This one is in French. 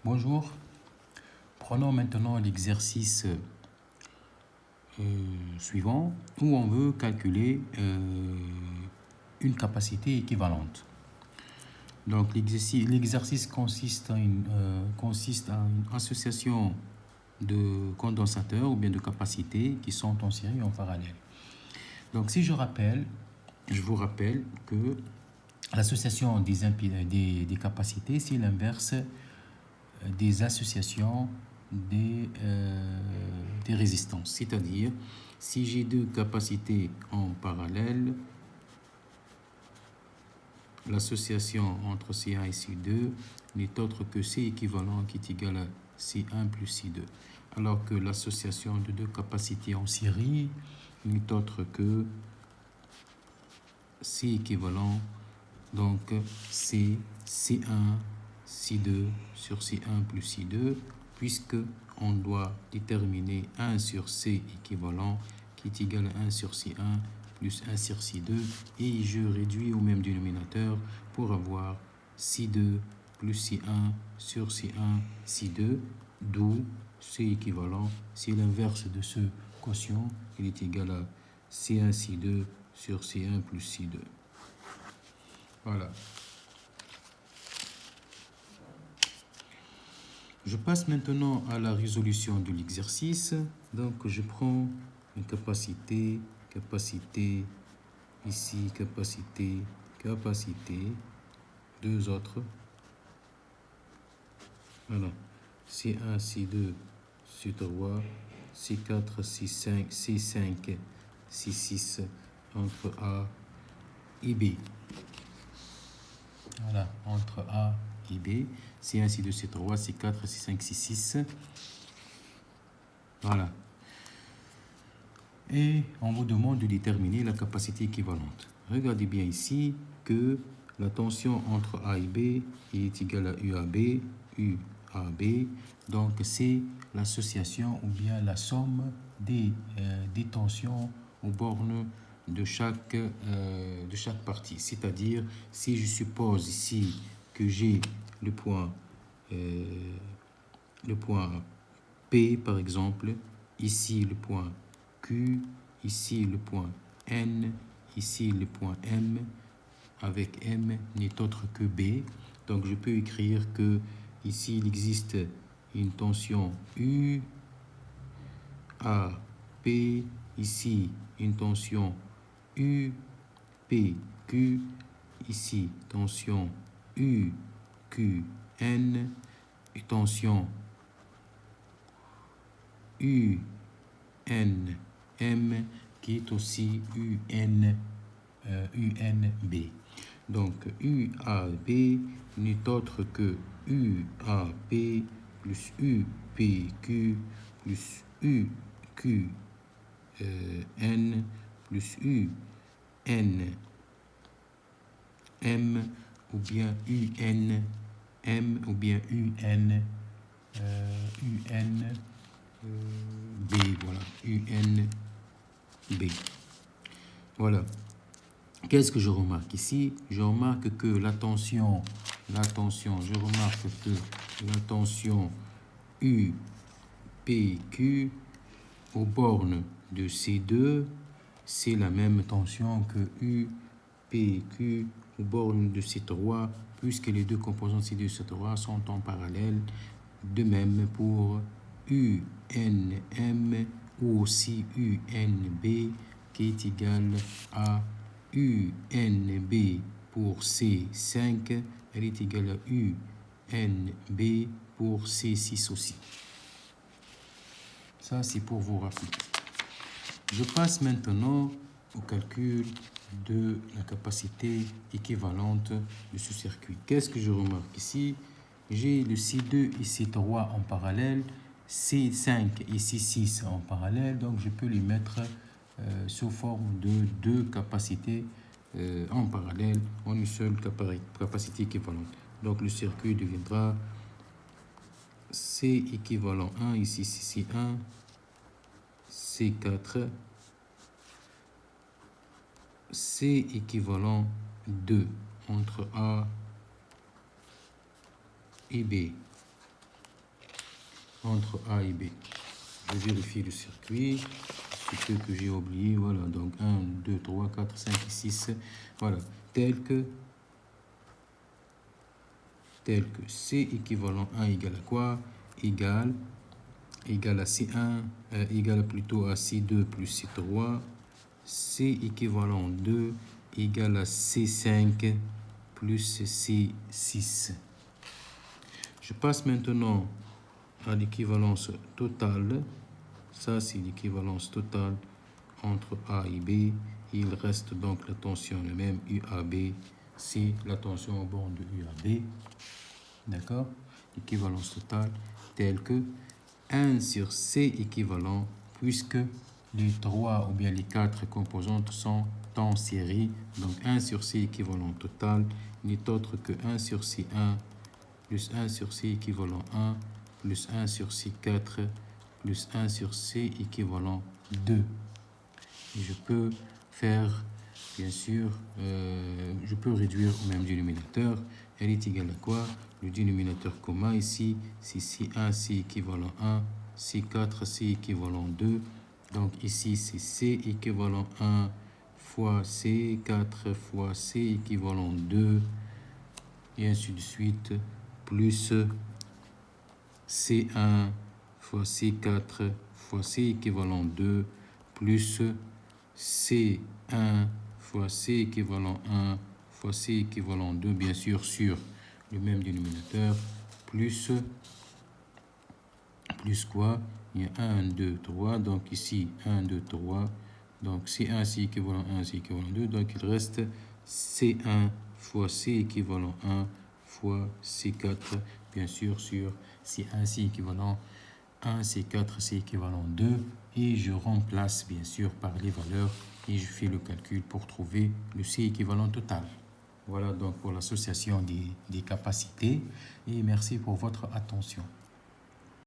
Bonjour, prenons maintenant l'exercice suivant où on veut calculer une capacité équivalente. Donc l'exercice consiste à une association de condensateurs ou bien de capacités qui sont en série ou en parallèle. Donc si je vous rappelle que l'association des capacités, c'est l'inverse des associations des résistances. C'est-à-dire, si j'ai deux capacités en parallèle, l'association entre C1 et C2 n'est autre que C équivalent qui est égal à C1 plus C2. Alors que l'association de deux capacités en série n'est autre que C équivalent, donc C, C1, C2 sur C1 plus C2, puisque on doit déterminer 1 sur C équivalent qui est égal à 1 sur C1 plus 1 sur C2, et je réduis au même dénominateur pour avoir C2 plus C1 sur C1 C2, d'où C équivalent, c'est l'inverse de ce quotient, il est égal à C1 C2 sur C1 plus C2. Voilà. Je passe maintenant à la résolution de l'exercice. Donc, je prends une capacité, ici, capacité, deux autres. Voilà. C1, C2, C3, C4, C5, C5, C6 entre A et B. Voilà, entre A et B, C1, C2, C3, C4, C5, C6. Voilà. Et on vous demande de déterminer la capacité équivalente. Regardez bien ici que la tension entre A et B est égale à UAB, donc c'est l'association ou bien la somme des tensions aux bornes de chaque partie. C'est-à-dire, si je suppose ici que j'ai le point P par exemple, ici le point Q, ici le point N, ici le point M, avec M n'est autre que B. Donc je peux écrire que ici il existe une tension U, A, P, ici une tension U, P, Q, ici tension U, Q, N, et tension U, N, M, qui est aussi UN, UNB. Donc UAB n'est autre que UAP plus UPQ plus UQN plus UNM ou bien UNM ou bien UNB. Voilà, UNB. Voilà. Qu'est-ce que je remarque ici? Je remarque que la tension UPQ aux bornes de C2, c'est la même tension que UPQ aux bornes de C3, puisque les deux composants C2 et C3 sont en parallèle. De même pour UNM ou aussi UNB qui est égal à UNB pour C5, elle est égale à UNB pour C6 aussi. Ça, c'est pour vous rappeler. Je passe maintenant au calcul de la capacité équivalente de ce circuit. Qu'est-ce que je remarque ici? J'ai le C2 et C3 en parallèle, C5 et C6 en parallèle, donc je peux les mettre sous forme de deux capacités en parallèle en une seule capacité équivalente. Donc le circuit deviendra C équivalent 1, ici C1, C4, C équivalent 2 entre A et B. entre A et B. Je vérifie le circuit, ce que j'ai oublié, voilà, donc 1, 2, 3, 4, 5, 6, voilà, tel que C équivalent 1 égale à quoi? Égale à C1, égale plutôt à C2 plus C3, C équivalent 2 égale à C5 plus C6. Je passe maintenant à l'équivalence totale. Ça, c'est l'équivalence totale entre A et B. Il reste donc la tension la même, UAB. C'est la tension au bord de UAB. D'accord? L'équivalence totale telle que 1 sur C équivalent, puisque les 3 ou bien les 4 composantes sont en série. Donc 1 sur C équivalent total n'est autre que 1 sur C1 plus 1 sur C équivalent 1 plus 1 sur C4 plus 1 sur C équivalent 2. Et je peux faire, bien sûr, je peux réduire au même dénominateur. Elle est égale à quoi? Le dénominateur commun ici, c'est C1, C équivalent 1, C4, C équivalent 2. Donc ici, c'est C équivalent 1 fois C4 fois C équivalent 2. Et ainsi de suite, plus C1 fois C4 fois C équivalent 2, plus C1 fois C équivalent 1 fois C équivalent 2, bien sûr, sur le même dénominateur, plus quoi? Il y a 1, 2, 3, donc ici 1, 2, 3, donc C1, C équivalent 1, C équivalent 2, donc il reste C1 fois C équivalent 1 fois C4, bien sûr, sur C1, C équivalent 1, C4, C équivalent 2, et je remplace bien sûr par les valeurs et je fais le calcul pour trouver le C équivalent total. Voilà donc pour l'association des capacités, et merci pour votre attention.